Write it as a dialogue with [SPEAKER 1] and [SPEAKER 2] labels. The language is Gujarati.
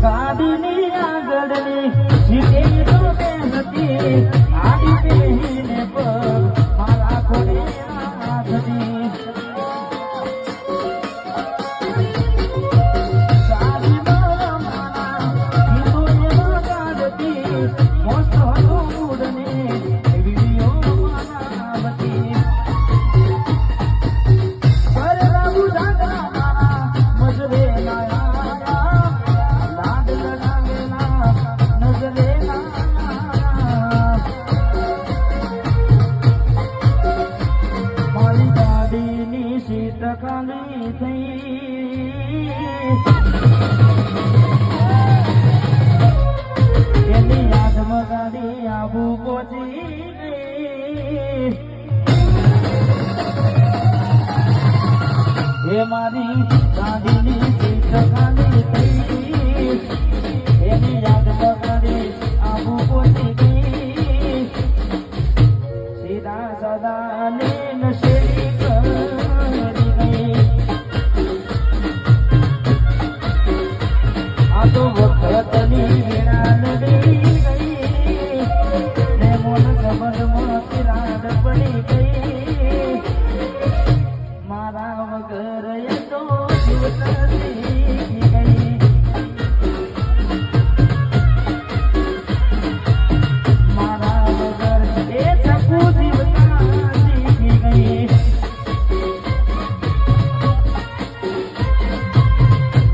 [SPEAKER 1] ગાડીની આગળની સીટે તો મેં હતી આડી પહેરીને પગ મારા ખોડે હાથની સારી મારા હિન્દુ એવા ગાડતી મોસ્ત હતું મૂડને વિડીયો બનાવતી કરેલા બુધાગા મારા મજરે લાયા લાડ લડાવેલા નજરે મારી ગાડીની સીટ ખાલી થઈ એની યાદમાં ગાડી આબુ પહોંચી ગઈ એ મારી ગાડીની સીટ ખાલી થઈ એની યાદમાં ગાડી આબુ પહોંચી ગઈ સીધા સદાને નશેડી કરી ગઈ આ તો વખતની